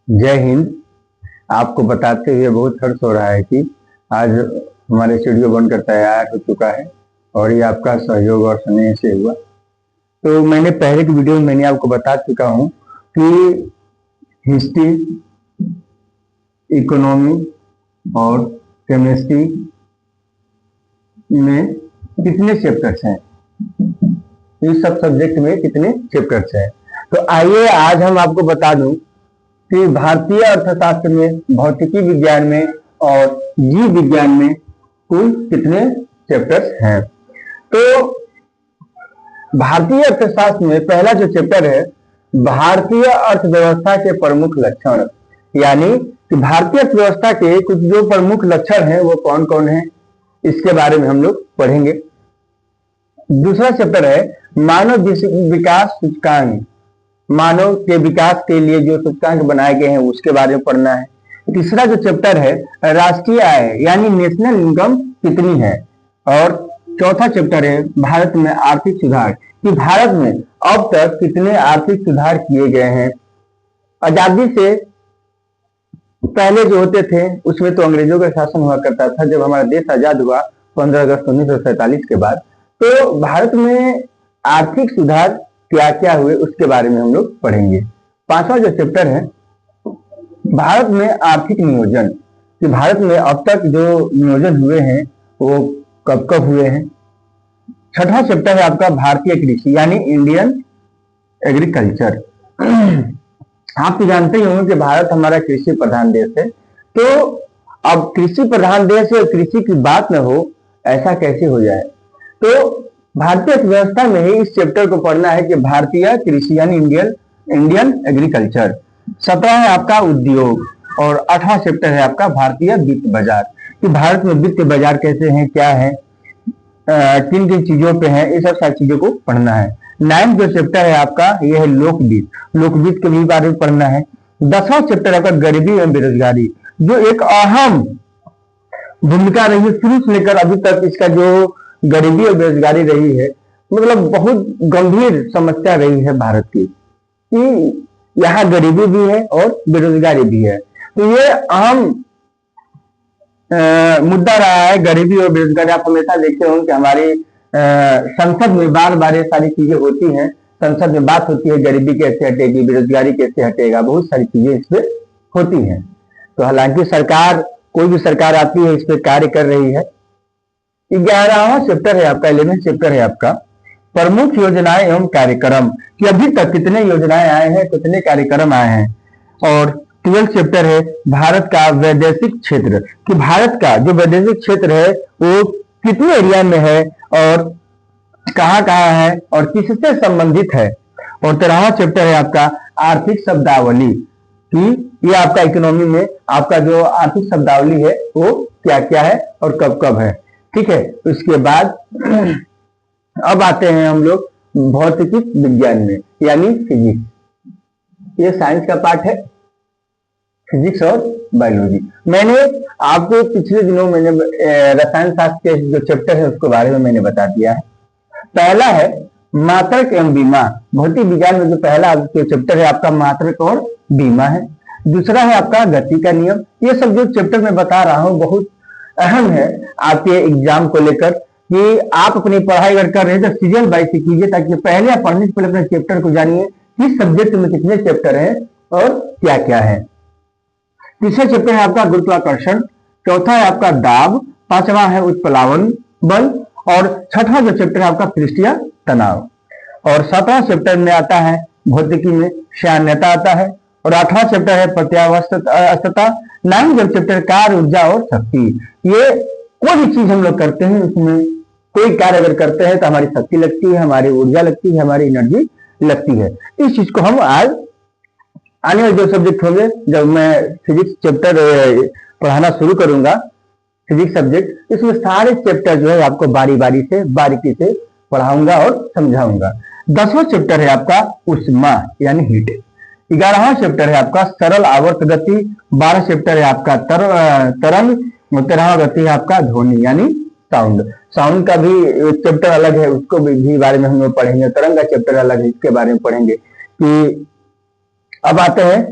जय हिंद। आपको बताते हुए बहुत हर्ष हो रहा है कि आज हमारे स्टूडियो बनकर तैयार हो चुका है और ये आपका सहयोग और स्नेह से हुआ। तो मैंने पहले की वीडियो में मैंने आपको बता चुका हूँ कि हिस्ट्री, इकोनॉमी और केमिस्ट्री में कितने चैप्टर्स हैं, इस सब सब्जेक्ट में कितने चैप्टर्स हैं। तो आइए आज हम आपको बता दूं कि भारतीय अर्थशास्त्र में, भौतिकी विज्ञान में और जीव विज्ञान में कुल कितने चैप्टर्स हैं। तो भारतीय अर्थशास्त्र में पहला जो चैप्टर है, भारतीय अर्थव्यवस्था के प्रमुख लक्षण, यानी कि भारतीय अर्थव्यवस्था के कुछ जो प्रमुख लक्षण हैं वो कौन कौन है, इसके बारे में हम लोग पढ़ेंगे। दूसरा चैप्टर है मानव विकास सूचकांक, मानव के विकास के लिए जो सूचकांक बनाए गए हैं उसके बारे में पढ़ना है। तीसरा जो चैप्टर है राष्ट्रीय आय यानी नेशनल इनकम कितनी है। और चौथा चैप्टर है भारत में आर्थिक सुधार, कि भारत में अब तक कितने आर्थिक सुधार किए गए हैं। आजादी से पहले जो होते थे उसमें तो अंग्रेजों का शासन हुआ करता था। जब हमारा देश आजाद हुआ 15 अगस्त 1947 के बाद, तो भारत में आर्थिक सुधार क्या क्या हुए उसके बारे में हम लोग पढ़ेंगे। पांचवा जो चैप्टर है भारत में आर्थिक नियोजन, कि भारत में अब तक जो नियोजन हुए हैं वो कब कब हुए हैं। छठा चैप्टर है आपका भारतीय कृषि यानी इंडियन एग्रीकल्चर। आप तो जानते ही होंगे कि भारत हमारा कृषि प्रधान देश है। तो अब कृषि प्रधान देश है, कृषि की बात न हो ऐसा कैसे हो जाए। तो भारतीय अर्थव्यवस्था में ही इस चैप्टर को पढ़ना है कि भारतीय कृषि यानी इंडियन एग्रीकल्चर। 17 है आपका उद्योग और 8वां चैप्टर है आपका भारतीय वित्त बाजार, कि भारत में वित्त बाजार कैसे हैं, क्या है, किन किन चीजों पे है, ये सब सारी चीजों को पढ़ना है। 9वां जो चैप्टर है आपका यह है लोकवित्त, लोकवित्त के भी बारे में पढ़ना है। 10वां चैप्टर आपका गरीबी एवं बेरोजगारी, जो एक अहम भूमिका रही है शुरू से लेकर अभी तक। इसका जो गरीबी और बेरोजगारी रही है, मतलब बहुत गंभीर समस्या रही है भारत की, कि यहाँ गरीबी भी है और बेरोजगारी भी है। तो ये अहम मुद्दा रहा है, गरीबी और बेरोजगारी। आप हमेशा देखते होंगे कि हमारे संसद में बार बार ये सारी चीजें होती हैं, संसद में बात होती है गरीबी कैसे हटेगी, बेरोजगारी कैसे हटेगा, बहुत सारी चीजें इस पे होती हैं। तो हालांकि सरकार, कोई भी सरकार आती है इस पे कार्य कर रही है। 11वां चैप्टर है आपका, 11वां चैप्टर है आपका प्रमुख योजनाएं एवं कार्यक्रम, कि अभी तक कितने योजनाएं आए हैं, कितने कार्यक्रम आए हैं। और 12वां चैप्टर है भारत का वैदेशिक क्षेत्र, कि भारत का जो वैदेशिक क्षेत्र है वो कितने एरिया में है और कहाँ कहाँ है और किससे संबंधित है। और 13वां चैप्टर है आपका आर्थिक शब्दावली, कि ये आपका इकोनॉमी में आपका जो आर्थिक शब्दावली है वो क्या क्या है और कब कब है। ठीक है, उसके बाद अब आते हैं हम लोग भौतिकी विज्ञान में यानी फिजिक्स। ये साइंस का पार्ट है, फिजिक्स और बायोलॉजी। मैंने आपको पिछले दिनों मैंने रसायन शास्त्र के जो चैप्टर है उसके बारे में मैंने बता दिया है। पहला है मात्रक एवं बीमा, भौतिक विज्ञान में जो पहला जो चैप्टर है आपका मात्रक और बीमा है। दूसरा है आपका गति का नियम। ये सब जो चैप्टर मैं बता रहा हूँ बहुत अहम है आपके एग्जाम को लेकर, कि आप अपनी पढ़ाई अगर कर रहे हैं तो सीरियल बाय से कीजिए, ताकि पहले आप पढ़ने से पहले अपने चैप्टर को जानिए किस सब्जेक्ट में कितने चैप्टर हैं और क्या क्या है। तीसरा चैप्टर है आपका गुरुत्वाकर्षण, चौथा है आपका दाब, 5वां है उत्प्लावन बल और 6वां जो चैप्टर है आपका पृष्ठीय तनाव। और 7वां चैप्टर में आता है भौतिकी में श्यान्यता आता है। और 8वां चैप्टर है प्रत्यावस्थता। 9वां जो चैप्टर कार्य, ऊर्जा और शक्ति। ये कोई भी चीज हम लोग करते हैं उसमें कोई कार्य अगर करते हैं तो हमारी शक्ति लगती है, हमारी ऊर्जा लगती है, हमारी एनर्जी लगती है। इस चीज को हम आज आने वाले जो सब्जेक्ट होंगे, जब मैं फिजिक्स चैप्टर पढ़ाना शुरू करूंगा, फिजिक्स सब्जेक्ट, इसमें सारे चैप्टर जो है आपको बारी बारी से बारीकी से पढ़ाऊंगा और समझाऊंगा। 10वां चैप्टर है आपका उष्मा यानी हीट। 11वां चैप्टर है आपका सरल आवर्त गति। 12वां चैप्टर है आपका तरंग। 13वां गति है आपका ध्वनि यानी साउंड। साउंड का भी चैप्टर अलग है, उसको भी बारे में हम लोग पढ़ेंगे। तरंग का चैप्टर अलग है, इसके बारे में पढ़ेंगे। कि अब आते हैं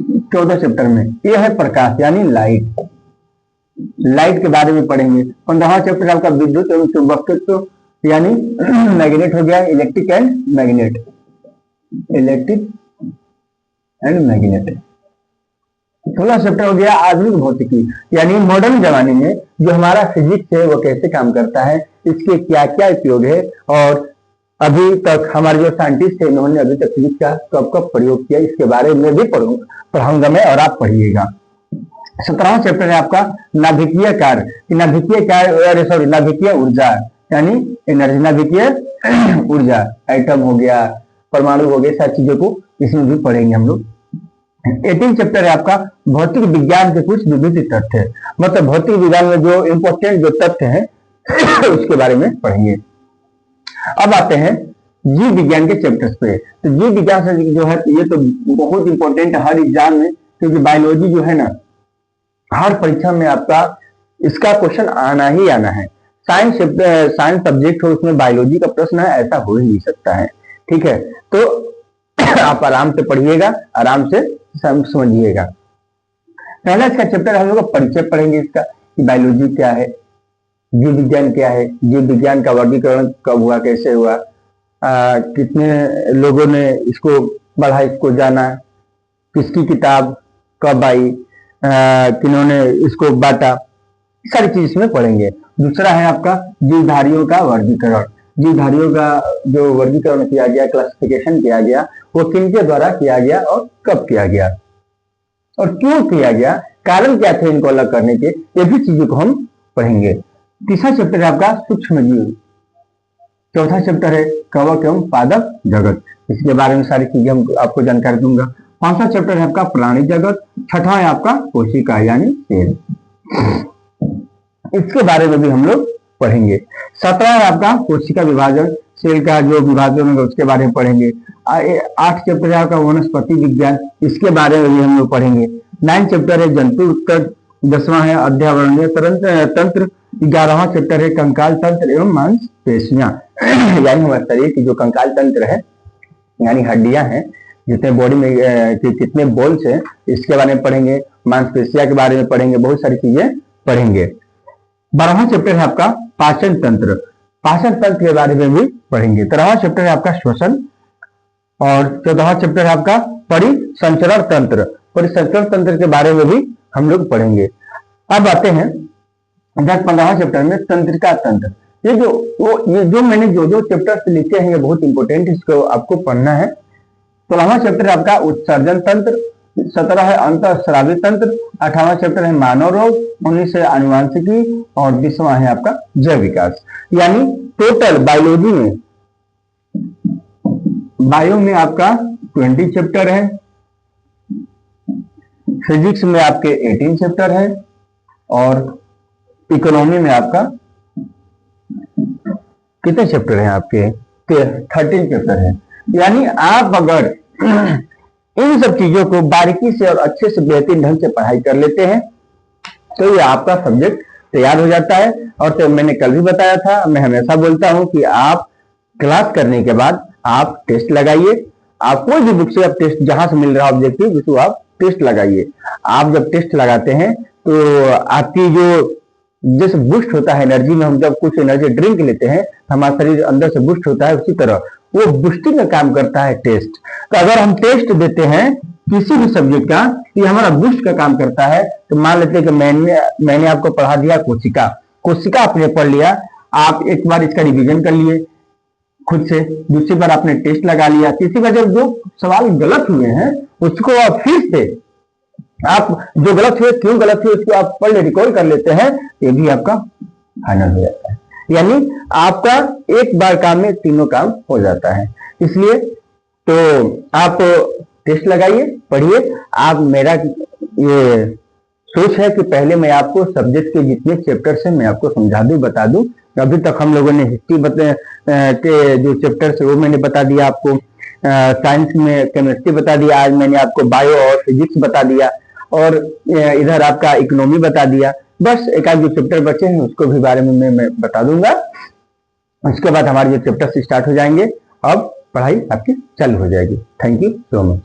14 चैप्टर में यह है प्रकाश यानी लाइट। लाइट के बारे में पढ़ेंगे। 15वां चैप्टर आपका विद्युत एवं चुंबकत्व यानी मैग्नेट हो गया, electric and magnet, electric and magnet. 16 chapter हो गया आधुनिक भौतिकी यानी मॉडर्न जमाने में जो हमारा फिजिक्स है वो कैसे काम करता है, इसके क्या क्या उपयोग है, और अभी तक हमारे जो साइंटिस्ट है इन्होंने अभी तक फिजिक्स का कब कब प्रयोग किया, इसके बारे में भी पढ़ाऊंगा मैं और आप पढ़िएगा। 17वां चैप्टर है आपका नाभिकीय कार्य, नाभिकीय ऊर्जा यानी एनर्जी, नाभिकीय ऊर्जा, एटम हो गया, परमाणु हो गए, सारी चीजों को इसमें भी पढ़ेंगे हम लोग। 18 चैप्टर है आपका भौतिक विज्ञान के कुछ विविध तथ्य, मतलब भौतिक विज्ञान में जो इंपॉर्टेंट जो तथ्य हैं उसके बारे में पढ़ेंगे। अब आते हैं जीव विज्ञान के चैप्टर्स पे। तो जीव विज्ञान से जो है ये तो बहुत इंपॉर्टेंट है हर एग्जाम में, क्योंकि बायोलॉजी जो है ना हर परीक्षा में आपका इसका क्वेश्चन आना ही आना है। साइंस सब्जेक्ट हो उसमें बायोलॉजी का प्रश्न है ऐसा हो ही नहीं सकता है, ठीक है। तो आप आराम से पढ़िएगा, आराम से समझिएगा। पहला इसका चैप्टर हम लोग परिचय पढ़ेंगे इसका कि बायोलॉजी क्या है, जीव विज्ञान क्या है, जीव विज्ञान का वर्गीकरण कब हुआ, कैसे हुआ, कितने लोगों ने इसको पढ़ा, इसको जाना, किसकी किताब कब आई, किन्होंने इसको बांटा, सारी चीज इसमें पढ़ेंगे। दूसरा है आपका जीवधारियों का वर्गीकरण। जीवधारियों का जो वर्गीकरण किया गया, क्लासिफिकेशन किया गया, वो किनके द्वारा किया गया और कब किया गया और क्यों किया गया, कारण क्या थे इनको अलग करने के, ये भी चीजों को हम पढ़ेंगे। तीसरा चैप्टर है आपका सूक्ष्म जीव। चौथा चैप्टर है कवक एवं पादप जगत, इसके बारे में सारी चीजें हम आपको जानकारी दूंगा। 5वां चैप्टर है आपका प्राणी जगत। 6वां है आपका कोशिका यानी सेल, इसके बारे में भी हम लोग पढ़ेंगे। 7वां है आपका कोशिका विभाजन, सेल का जो विभाजन होगा उसके बारे में पढ़ेंगे। 8 चैप्टर है आपका वनस्पति विज्ञान, इसके बारे में भी हम लोग पढ़ेंगे। 9 चैप्टर है जंतु उत्कट। 10वां है अध्यावरणीय तंत्र। 11वां चैप्टर है कंकाल तंत्र एवं मांसपेशियां यानी हमारे शरीर की जो कंकाल तंत्र है यानी हड्डियां हैं, जितने बॉडी में कितने बोल्स हैं, इसके बारे में पढ़ेंगे। मांसपेशियां के बारे में पढ़ेंगे, बहुत सारी चीजें पढ़ेंगे। 12वां चैप्टर है आपका पाचन तंत्र, पाचन तंत्र के बारे में भी पढ़ेंगे। 13वां चैप्टर है आपका श्वसन और 14वां चैप्टर है आपका परिसंचरण तंत्र। परिसंचरण तंत्र के बारे में भी हम लोग पढ़ेंगे। अब आते हैं 10-15वां चैप्टर में तंत्रिका तंत्र। ये जो मैंने जो चैप्टर लिखे हैं ये बहुत इंपॉर्टेंट, इसको आपको पढ़ना है। 16वां चैप्टर है आपका उत्सर्जन तंत्र। 17 है अंतःस्रावी तंत्र। 18वां चैप्टर है मानव रोग। 19 है आनुवांशिकी और 20वां है आपका जैव विकास। यानी टोटल बायोलॉजी में बायो में आपका 20 चैप्टर है, फिजिक्स में आपके 18 चैप्टर है और इकोनॉमी में आपका कितने चैप्टर हैं आपके 13 चैप्टर है। यानी आप अगर इन सब चीजों को बारीकी से और अच्छे से बेहतरीन ढंग से पढ़ाई कर लेते हैं तो ये आपका सब्जेक्ट तैयार हो जाता है। और तो मैंने कल भी बताया था, मैं हमेशा बोलता हूं कि आप क्लास करने के बाद आप टेस्ट लगाइए। आप कोई भी बुक से आप टेस्ट जहां से मिल रहा ऑब्जेक्टिव उसको आप टेस्ट लगाइए। आप जब टेस्ट लगाते हैं तो आपकी जो जैसे बूस्ट होता है एनर्जी में, हम जब कुछ एनर्जी ड्रिंक लेते हैं हमारा शरीर अंदर से बूस्ट होता है, उसी तरह वो बूस्टिंग का काम करता है टेस्ट। तो अगर हम टेस्ट देते हैं किसी भी सब्जेक्ट का, ये हमारा बूस्ट का काम करता है। तो मान लेते हैं कि मैंने आपको पढ़ा दिया कोशिका आपने पढ़ लिया, आप एक बार इसका रिवीजन कर लिए खुद से, दूसरी बार आपने टेस्ट लगा लिया, तीसरी बार जब जो सवाल गलत हुए हैं उसको आप फिर से आप जो गलत हुए क्यों गलत हुए उसको आप पढ़ ले रिकॉर्ड कर लेते हैं, ये भी आपका फाइनल हो जाता है। यानी आपका एक बार काम में तीनों काम हो जाता है। इसलिए तो आप टेस्ट लगाइए, पढ़िए। आप मेरा ये सोच है कि पहले मैं आपको सब्जेक्ट के जितने चैप्टर्स हैं मैं आपको समझा दूं, बता दूं। अभी तक हम लोगों ने हिस्ट्री के जो चैप्टर्स है वो मैंने बता दिया आपको, साइंस में केमिस्ट्री बता दिया, आज मैंने आपको बायो और फिजिक्स बता दिया और इधर आपका इकोनॉमी बता दिया। बस एक आध जो चैप्टर बचे हैं उसको भी बारे में मैं बता दूंगा। उसके बाद हमारे जो चैप्टर्स स्टार्ट हो जाएंगे, अब पढ़ाई आपकी चालू हो जाएगी। Thank you so much.